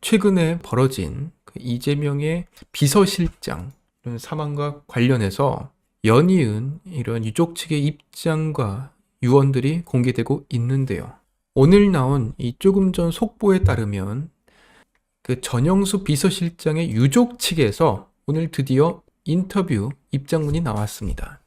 최근에 벌어진 그 이재명의 비서실장 이런 사망과 관련해서 연이은 이런 유족 측의 입장과 유언들이 공개되고 있는데요. 오늘 나온 이 조금 전 속보에 따르면 그 전영수 비서실장의 유족 측에서 오늘 드디어 인터뷰 입장문이 나왔습니다.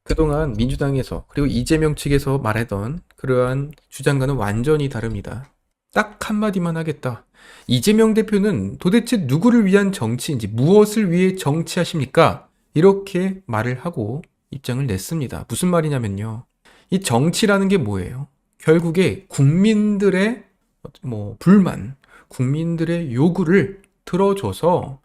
그동안 민주당에서 그리고 이재명 측에서 말하던 그러한 주장과는 완전히 다릅니다. 딱 한마디만 하겠다. 이재명 대표는 도대체 누구를 위한 정치인지, 무엇을 위해 정치하십니까? 이렇게 말을 하고 입장을 냈습니다. 무슨 말이냐면요. 이 정치라는 게 뭐예요? 결국에 국민들의 불만, 국민들의 요구를 들어줘서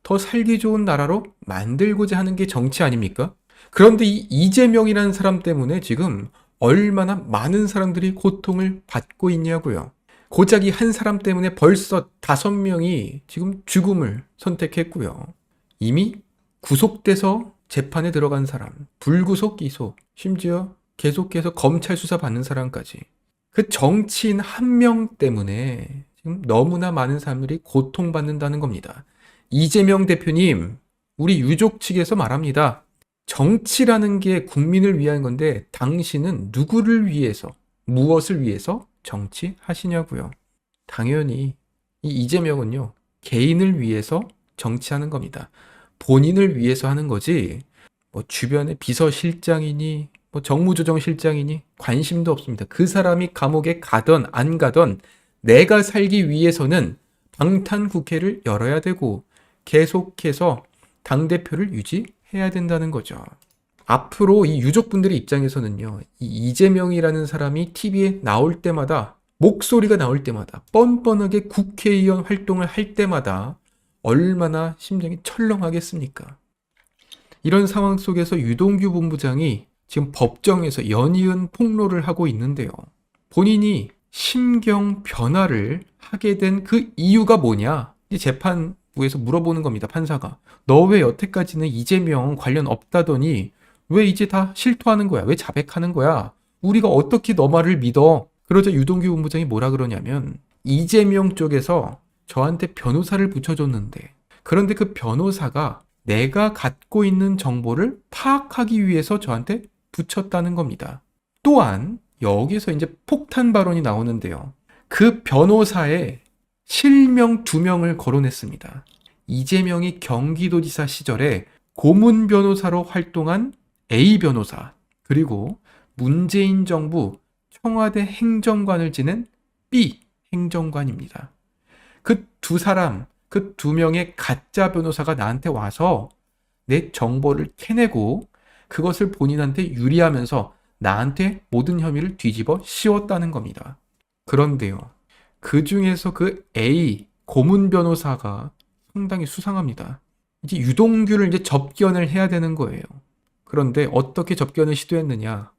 더 살기 좋은 나라로 만들고자 하는 게 정치 아닙니까? 그런데 이 이재명이라는 사람 때문에 지금 얼마나 많은 사람들이 고통을 받고 있냐고요. 고작 이 한 사람 때문에 벌써 5명이 지금 죽음을 선택했고요. 이미 구속돼서 재판에 들어간 사람, 불구속 기소, 심지어 계속해서 검찰 수사 받는 사람까지. 그 정치인 한 명 때문에 지금 너무나 많은 사람들이 고통받는다는 겁니다. 이재명 대표님, 우리 유족 측에서 말합니다. 정치라는 게 국민을 위한 건데 당신은 누구를 위해서, 무엇을 위해서 정치하시냐고요. 당연히 이 이재명은요, 개인을 위해서 정치하는 겁니다. 본인을 위해서 하는 거지 주변에 비서실장이니 정무조정실장이니 관심도 없습니다. 그 사람이 감옥에 가던 안 가던 내가 살기 위해서는 방탄국회를 열어야 되고 계속해서 당대표를 유지해야 된다는 거죠. 앞으로 이 유족분들의 입장에서는요, 이 이재명이라는 사람이 TV에 나올 때마다, 목소리가 나올 때마다, 뻔뻔하게 국회의원 활동을 할 때마다 얼마나 심정이 철렁하겠습니까? 이런 상황 속에서 유동규 본부장이 지금 법정에서 연이은 폭로를 하고 있는데요. 본인이 심경 변화를 하게 된 그 이유가 뭐냐? 이 재판부에서 물어보는 겁니다, 판사가. 너 왜 여태까지는 이재명 관련 없다더니 왜 이제 다 실토하는 거야? 왜 자백하는 거야? 우리가 어떻게 너 말을 믿어? 그러자 유동규 본부장이 뭐라 그러냐면, 이재명 쪽에서 저한테 변호사를 붙여줬는데, 그런데 그 변호사가 내가 갖고 있는 정보를 파악하기 위해서 저한테 붙였다는 겁니다. 또한 여기서 이제 폭탄 발언이 나오는데요. 그 변호사의 실명 2명을 거론했습니다. 이재명이 경기도지사 시절에 고문 변호사로 활동한 A 변호사, 그리고 문재인 정부 청와대 행정관을 지낸 B 행정관입니다. 그 두 사람, 그 2명의 가짜 변호사가 나한테 와서 내 정보를 캐내고 그것을 본인한테 유리하면서 나한테 모든 혐의를 뒤집어 씌웠다는 겁니다. 그런데요, 그 중에서 그 A 고문 변호사가 상당히 수상합니다. 이제 유동규를 이제 접견을 해야 되는 거예요. 그런데 어떻게 접견을 시도했느냐?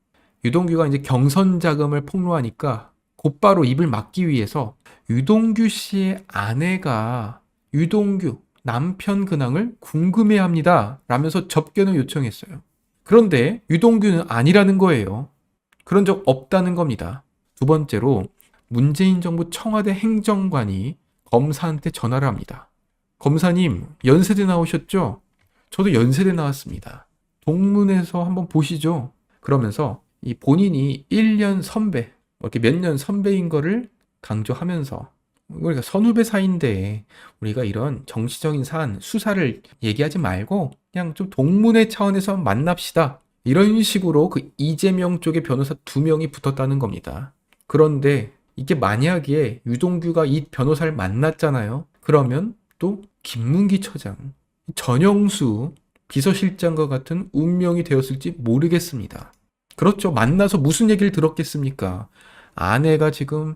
유동규가 이제 경선 자금을 폭로하니까 곧바로 입을 막기 위해서 유동규 씨의 아내가 유동규 남편 근황을 궁금해합니다 라면서 접견을 요청했어요. 그런데 유동규는 아니라는 거예요. 그런 적 없다는 겁니다. 두 번째로 문재인 정부 청와대 행정관이 검사한테 전화를 합니다. 검사님, 연세대 나오셨죠? 저도 연세대 나왔습니다. 동문회에서 한번 보시죠. 그러면서 이 본인이 1년 선배, 이렇게 몇 년 선배인 거를 강조하면서, 우리가 선후배 사이인데 우리가 이런 정치적인 사안, 수사를 얘기하지 말고 그냥 좀 동문회 차원에서 만납시다. 이런 식으로 그 이재명 쪽의 변호사 2명이 붙었다는 겁니다. 그런데 이게 만약에 유동규가 이 변호사를 만났잖아요. 그러면 또 김문기 처장, 전영수 비서실장과 같은 운명이 되었을지 모르겠습니다. 그렇죠. 만나서 무슨 얘기를 들었겠습니까? 아내가 지금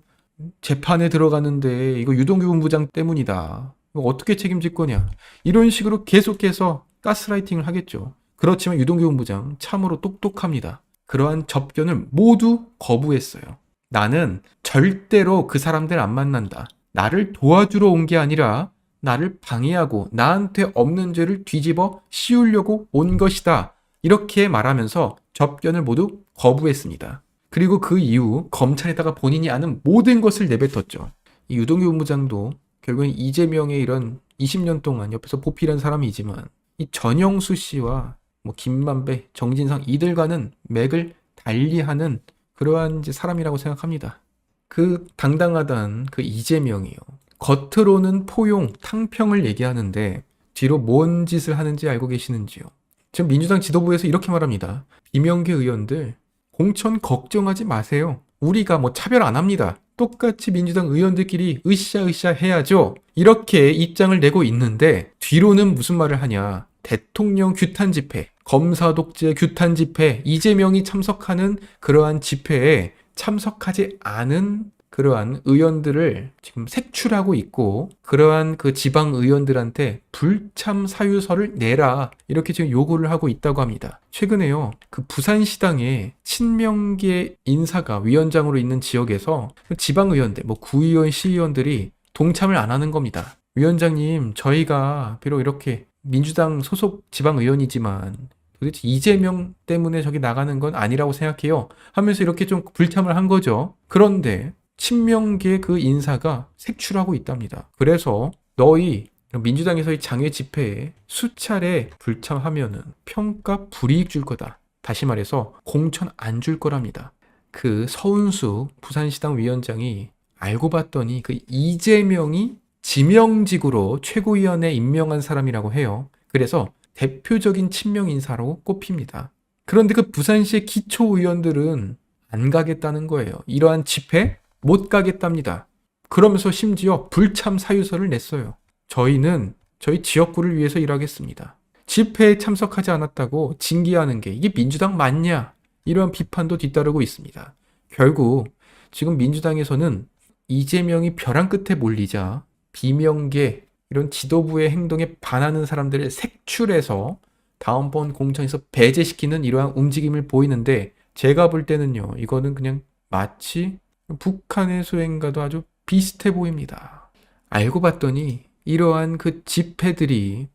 재판에 들어가는데 이거 유동규 본부장 때문이다. 이거 어떻게 책임질 거냐. 이런 식으로 계속해서 가스라이팅을 하겠죠. 그렇지만 유동규 본부장 참으로 똑똑합니다. 그러한 접견을 모두 거부했어요. 나는 절대로 그 사람들 안 만난다. 나를 도와주러 온 게 아니라 나를 방해하고 나한테 없는 죄를 뒤집어 씌우려고 온 것이다. 이렇게 말하면서 접견을 모두 거부했습니다. 그리고 그 이후 검찰에다가 본인이 아는 모든 것을 내뱉었죠. 이 유동규 본부장도 결국엔 이재명의 이런 20년 동안 옆에서 보필한 사람이지만 이 전영수 씨와 뭐 김만배, 정진상 이들과는 맥을 달리하는 그러한 이제 사람이라고 생각합니다. 그 당당하던 그 이재명이요. 겉으로는 포용, 탕평을 얘기하는데 뒤로 뭔 짓을 하는지 알고 계시는지요? 지금 민주당 지도부에서 이렇게 말합니다. 비명계 의원들 공천 걱정하지 마세요. 우리가 뭐 차별 안 합니다. 똑같이 민주당 의원들끼리 으쌰으쌰 해야죠. 이렇게 입장을 내고 있는데 뒤로는 무슨 말을 하냐. 대통령 규탄 집회, 검사 독재 규탄 집회, 이재명이 참석하는 그러한 집회에 참석하지 않은 그러한 의원들을 지금 색출하고 있고 그러한 그 지방 의원들한테 불참 사유서를 내라 이렇게 지금 요구를 하고 있다고 합니다. 최근에요. 그 부산시당에 친명계 인사가 위원장으로 있는 지역에서 지방 의원들, 뭐 구의원, 시의원들이 동참을 안 하는 겁니다. 위원장님, 저희가 비록 이렇게 민주당 소속 지방 의원이지만 도대체 이재명 때문에 저기 나가는 건 아니라고 생각해요. 하면서 이렇게 좀 불참을 한 거죠. 그런데 친명계 그 인사가 색출하고 있답니다. 그래서 너희 민주당에서의 장외 집회에 수차례 불참하면은 평가 불이익 줄 거다. 다시 말해서 공천 안 줄 거랍니다. 그 서운수 부산시당 위원장이 알고 봤더니 그 이재명이 지명직으로 최고위원에 임명한 사람이라고 해요. 그래서 대표적인 친명 인사로 꼽힙니다. 그런데 그 부산시의 기초의원들은 안 가겠다는 거예요. 이러한 집회 못 가겠답니다. 그러면서 심지어 불참 사유서를 냈어요. 저희는 저희 지역구를 위해서 일하겠습니다. 집회에 참석하지 않았다고 징계하는 게 이게 민주당 맞냐? 이러한 비판도 뒤따르고 있습니다. 결국 지금 민주당에서는 이재명이 벼랑 끝에 몰리자 비명계 이런 지도부의 행동에 반하는 사람들을 색출해서 다음번 공천에서 배제시키는 이러한 움직임을 보이는데 제가 볼 때는요. 이거는 그냥 마치 북한의 수행과도 아주 비슷해 보입니다. 알고 봤더니 이러한 그 집회들이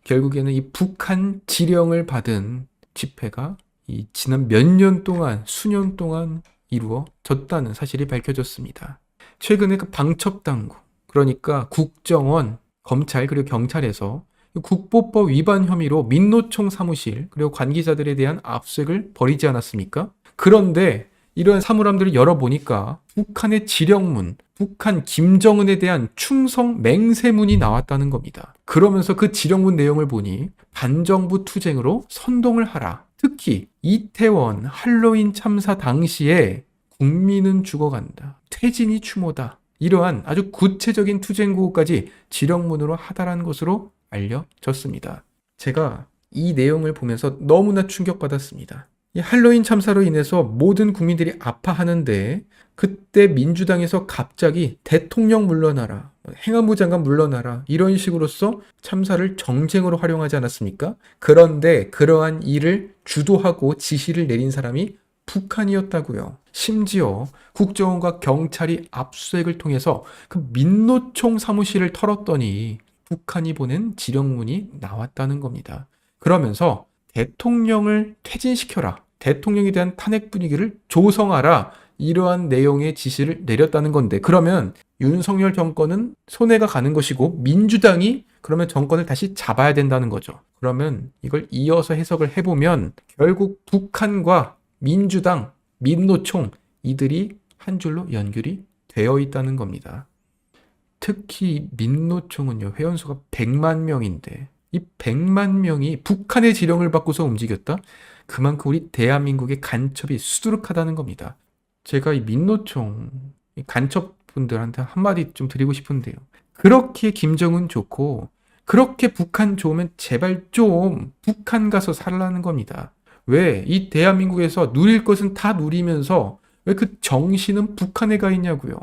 결국에는 이 북한 지령을 받은 집회가 이 지난 몇 년 동안, 수년 동안 이루어졌다는 사실이 밝혀졌습니다. 최근에 그 방첩당국, 그러니까 국정원, 검찰 그리고 경찰에서 국보법 위반 혐의로 민노총 사무실 그리고 관계자들에 대한 압수수색을 벌이지 않았습니까? 그런데 이런 사물함들을 열어보니까 북한의 지령문, 북한 김정은에 대한 충성 맹세문이 나왔다는 겁니다. 그러면서 그 지령문 내용을 보니 반정부 투쟁으로 선동을 하라. 특히 이태원 할로윈 참사 당시에 국민은 죽어간다. 퇴진이 추모다. 이러한 아주 구체적인 투쟁구호까지 지령문으로 하달한 것으로 알려졌습니다. 제가 이 내용을 보면서 너무나 충격받았습니다. 이 할로윈 참사로 인해서 모든 국민들이 아파하는데 그때 민주당에서 갑자기 대통령 물러나라, 행안부 장관 물러나라 이런 식으로서 참사를 정쟁으로 활용하지 않았습니까? 그런데 그러한 일을 주도하고 지시를 내린 사람이 북한이었다고요. 심지어 국정원과 경찰이 압수수색을 통해서 그 민노총 사무실을 털었더니 북한이 보낸 지령문이 나왔다는 겁니다. 그러면서 대통령을 퇴진시켜라. 대통령에 대한 탄핵 분위기를 조성하라. 이러한 내용의 지시를 내렸다는 건데 그러면 윤석열 정권은 손해가 가는 것이고 민주당이 그러면 정권을 다시 잡아야 된다는 거죠. 그러면 이걸 이어서 해석을 해보면 결국 북한과 민주당, 민노총 이들이 한 줄로 연결이 되어 있다는 겁니다. 특히 민노총은요. 회원수가 100만 명인데 이 100만 명이 북한의 지령을 받고서 움직였다? 그만큼 우리 대한민국의 간첩이 수두룩하다는 겁니다. 제가 이 민노총 이 간첩분들한테 한마디 좀 드리고 싶은데요. 그렇게 김정은 좋고 그렇게 북한 좋으면 제발 좀 북한 가서 살라는 겁니다. 왜? 이 대한민국에서 누릴 것은 다 누리면서 왜 그 정신은 북한에 가 있냐고요.